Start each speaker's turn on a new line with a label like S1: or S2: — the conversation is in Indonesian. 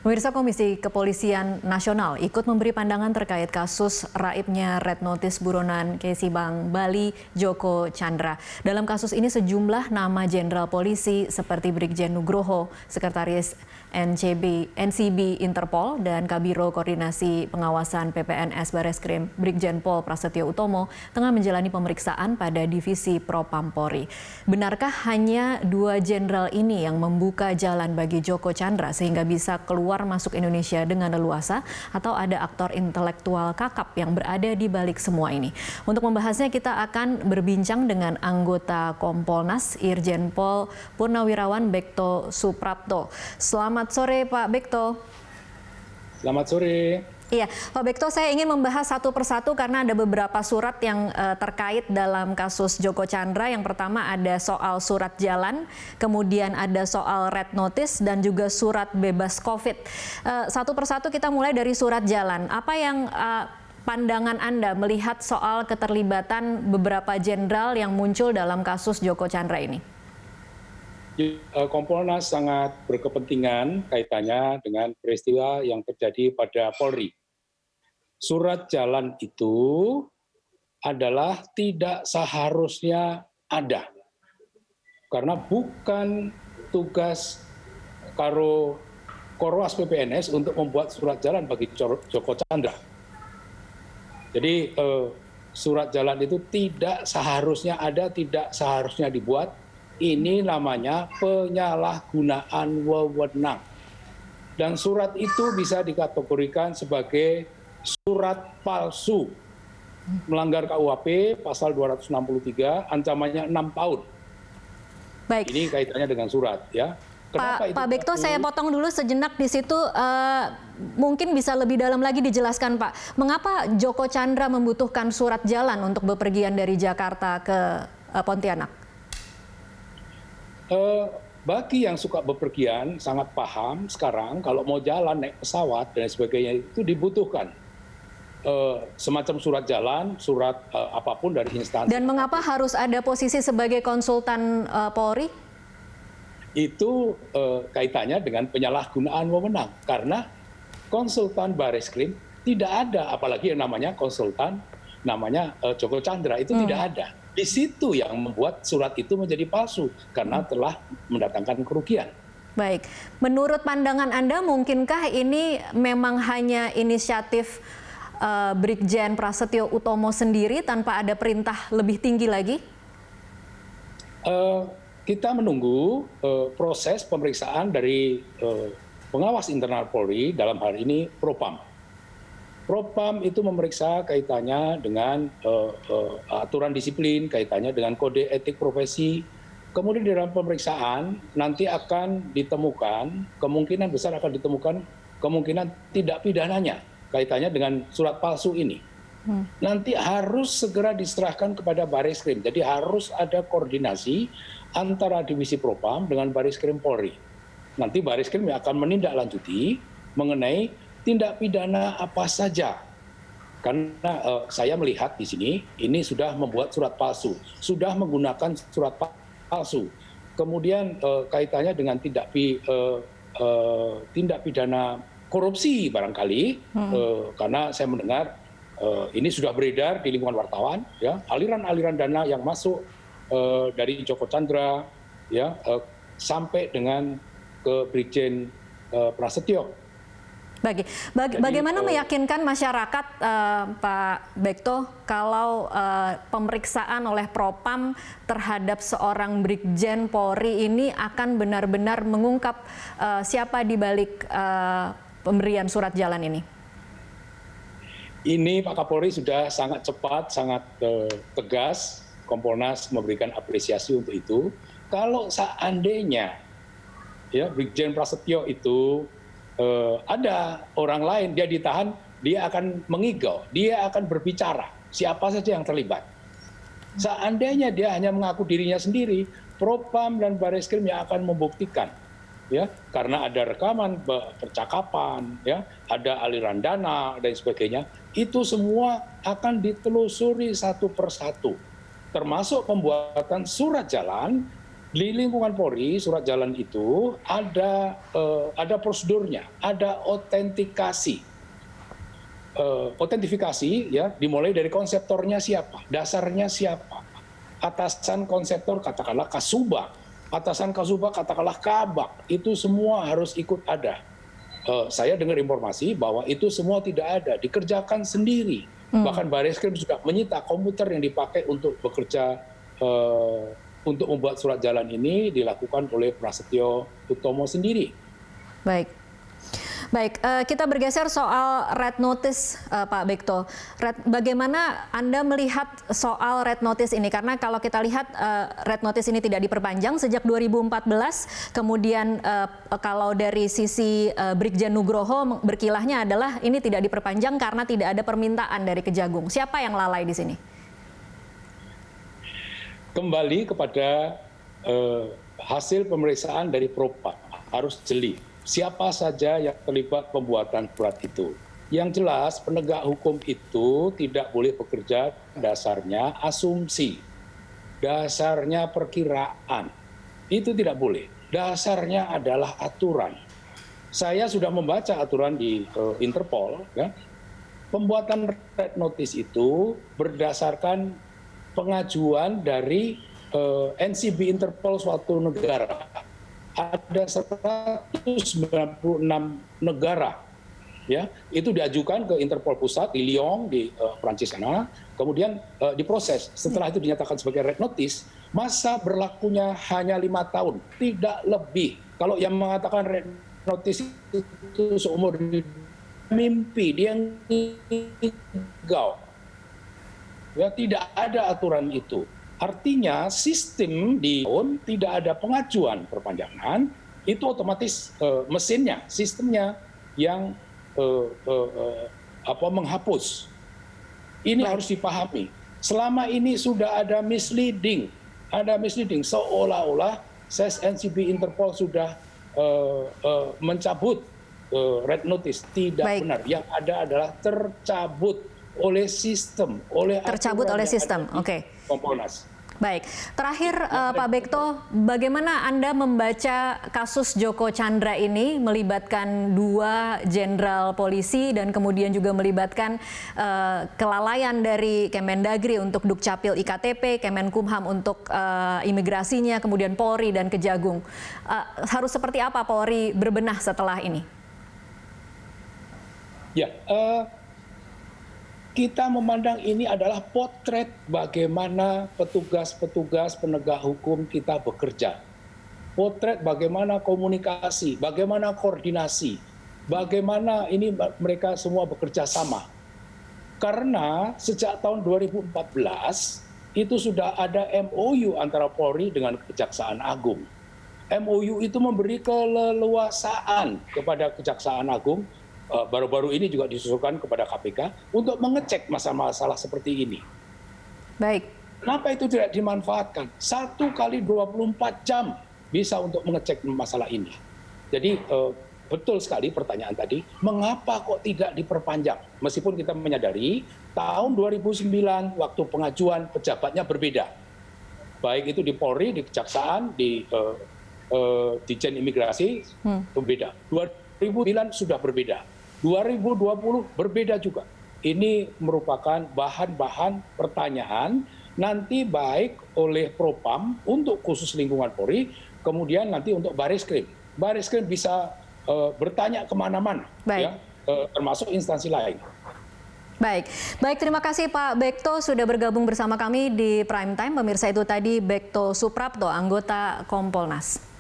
S1: Pemirsa Komisi Kepolisian Nasional ikut memberi pandangan terkait kasus raibnya Red Notice buronan Kesi Bank Bali Joko Chandra. Dalam kasus ini sejumlah nama jenderal polisi seperti Brigjen Nugroho, Sekretaris NCB Interpol, dan Kabiro Koordinasi Pengawasan PPNS Bareskrim Brigjen Pol Prasetyo Utomo tengah menjalani pemeriksaan pada Divisi Propam Polri. Benarkah hanya dua jenderal ini yang membuka jalan bagi Joko Chandra sehingga bisa keluar masuk Indonesia dengan leluasa, atau ada aktor intelektual kakap yang berada di balik semua ini? Untuk membahasnya kita akan berbincang dengan anggota Kompolnas Irjen Pol Purnawirawan Bekto Suprapto. Selamat sore Pak Bekto.
S2: Selamat sore.
S1: Iya, Pak Bekto, saya ingin membahas satu persatu karena ada beberapa surat yang terkait dalam kasus Joko Chandra. Yang pertama ada soal surat jalan, kemudian ada soal red notice, dan juga surat bebas COVID. Satu persatu kita mulai dari surat jalan. Apa yang pandangan Anda melihat soal keterlibatan beberapa jenderal yang muncul dalam kasus Joko Chandra ini?
S2: Kompolnas sangat berkepentingan kaitannya dengan peristiwa yang terjadi pada Polri. Surat jalan itu adalah tidak seharusnya ada, karena bukan tugas Korwas PPNS untuk membuat surat jalan bagi Joko Chandra. Jadi surat jalan itu tidak seharusnya ada, tidak seharusnya dibuat. Ini namanya penyalahgunaan wewenang. Dan surat itu bisa dikategorikan sebagai surat palsu. Melanggar KUHP pasal 263, ancamannya 6 tahun.
S1: Baik.
S2: Ini kaitannya dengan surat, ya.
S1: Pak Bekto, saya potong dulu sejenak di situ. Mungkin bisa lebih dalam lagi dijelaskan, Pak. Mengapa Joko Chandra membutuhkan surat jalan untuk bepergian dari Jakarta ke Pontianak?
S2: Bagi yang suka bepergian sangat paham sekarang kalau mau jalan naik pesawat dan sebagainya itu dibutuhkan semacam surat jalan, surat apapun dari instansi.
S1: Dan mengapa harus ada posisi sebagai konsultan Polri?
S2: Itu kaitannya dengan penyalahgunaan wewenang, karena konsultan Bareskrim tidak ada, apalagi yang namanya konsultan namanya Joko Chandra itu tidak ada. Di situ yang membuat surat itu menjadi palsu karena telah mendatangkan kerugian.
S1: Baik, menurut pandangan Anda mungkinkah ini memang hanya inisiatif Brigjen Prasetyo Utomo sendiri tanpa ada perintah lebih tinggi lagi?
S2: Kita menunggu proses pemeriksaan dari pengawas internal Polri, dalam hal ini Propam. Propam itu memeriksa kaitannya dengan aturan disiplin, kaitannya dengan kode etik profesi. Kemudian dalam pemeriksaan nanti akan ditemukan, kemungkinan besar akan ditemukan kemungkinan tidak pidananya kaitannya dengan surat palsu ini. Nanti harus segera diserahkan kepada Bareskrim. Jadi harus ada koordinasi antara Divisi Propam dengan Bareskrim Polri. Nanti Bareskrim akan menindaklanjuti mengenai tindak pidana apa saja. Karena saya melihat di sini, ini sudah membuat surat palsu, sudah menggunakan surat palsu. Kemudian kaitannya dengan tindak pidana korupsi barangkali, karena saya mendengar ini sudah beredar di lingkungan wartawan, ya, aliran-aliran dana yang masuk dari Joko Chandra, ya, sampai dengan ke Brigjen Prasetyo.
S1: Bagaimana meyakinkan masyarakat, Pak Bekto, kalau pemeriksaan oleh Propam terhadap seorang Brigjen Polri ini akan benar-benar mengungkap siapa di balik pemberian surat jalan ini?
S2: Ini Pak Kapolri sudah sangat cepat, sangat tegas. Kompolnas memberikan apresiasi untuk itu. Kalau seandainya ya Brigjen Prasetyo itu ada orang lain, dia ditahan, dia akan mengigau, dia akan berbicara siapa saja yang terlibat. Seandainya dia hanya mengaku dirinya sendiri, Propam dan Bareskrim yang akan membuktikan, ya, karena ada rekaman percakapan, ya, ada aliran dana dan sebagainya, itu semua akan ditelusuri satu persatu, termasuk pembuatan surat jalan Di lingkungan Polri, surat jalan itu ada prosedurnya, ada otentifikasi, ya, dimulai dari konseptornya siapa, dasarnya siapa, atasan konseptor katakanlah Kasubag, atasan Kasubag katakanlah Kabag, itu semua harus ikut ada. Saya dengar informasi bahwa itu semua tidak ada, dikerjakan sendiri. Bahkan Bareskrim sudah menyita komputer yang dipakai untuk bekerja, untuk membuat surat jalan ini dilakukan oleh Prasetyo Utomo sendiri.
S1: Baik, kita bergeser soal red notice, Pak Bekto. Bagaimana Anda melihat soal red notice ini? Karena kalau kita lihat red notice ini tidak diperpanjang sejak 2014, kemudian kalau dari sisi Brigjen Nugroho berkilahnya adalah ini tidak diperpanjang karena tidak ada permintaan dari Kejagung. Siapa yang lalai di sini?
S2: Kembali kepada hasil pemeriksaan dari Propam, harus jeli. Siapa saja yang terlibat pembuatan surat itu. Yang jelas penegak hukum itu tidak boleh bekerja dasarnya asumsi, dasarnya perkiraan. Itu tidak boleh. Dasarnya adalah aturan. Saya sudah membaca aturan di Interpol. Ya. Pembuatan red notice itu berdasarkan pengajuan dari NCB Interpol suatu negara. Ada 196 negara, ya, itu diajukan ke Interpol pusat di Lyon di Prancis sana, kemudian diproses. Setelah itu dinyatakan sebagai red notice, masa berlakunya hanya 5 tahun, tidak lebih. Kalau yang mengatakan red notice itu seumur mimpi, dia ngigau. Ya, tidak ada aturan itu. Artinya sistem di tidak ada pengajuan perpanjangan, itu otomatis mesinnya, sistemnya yang menghapus. Ini harus dipahami. Selama ini sudah ada misleading seolah-olah NCB Interpol sudah mencabut red notice. Tidak benar. Yang ada adalah tercabut oleh sistem,
S1: tercabut oleh sistem. Oke.
S2: Kompolnas.
S1: Baik, terakhir Pak Bekto, bagaimana Anda membaca kasus Joko Chandra ini melibatkan 2 jenderal polisi dan kemudian juga melibatkan kelalaian dari Kemendagri untuk Dukcapil IKTP, Kemenkumham untuk imigrasinya, kemudian Polri dan Kejagung. Harus seperti apa Polri berbenah setelah ini?
S2: Ya, kita memandang ini adalah potret bagaimana petugas-petugas penegak hukum kita bekerja. Potret bagaimana komunikasi, bagaimana koordinasi, bagaimana ini mereka semua bekerja sama. Karena sejak tahun 2014 itu sudah ada MOU antara Polri dengan Kejaksaan Agung. MOU itu memberi keleluasaan kepada Kejaksaan Agung, baru-baru ini juga disusulkan kepada KPK untuk mengecek masalah-masalah seperti ini.
S1: Baik.
S2: Kenapa itu tidak dimanfaatkan? 1 kali 24 jam bisa untuk mengecek masalah ini. Jadi betul sekali pertanyaan tadi, mengapa kok tidak diperpanjang? Meskipun kita menyadari tahun 2009 waktu pengajuan pejabatnya berbeda. Baik itu di Polri, di Kejaksaan, di Ditjen Imigrasi, berbeda. 2009 sudah berbeda. 2020 berbeda juga. Ini merupakan bahan-bahan pertanyaan nanti baik oleh Propam untuk khusus lingkungan Polri, kemudian nanti untuk Bareskrim. Bareskrim bisa bertanya kemana-mana, ya, termasuk instansi lain.
S1: Baik, terima kasih Pak Bekto sudah bergabung bersama kami di Prime Time. Pemirsa, itu tadi Bekto Suprapto, anggota Kompolnas.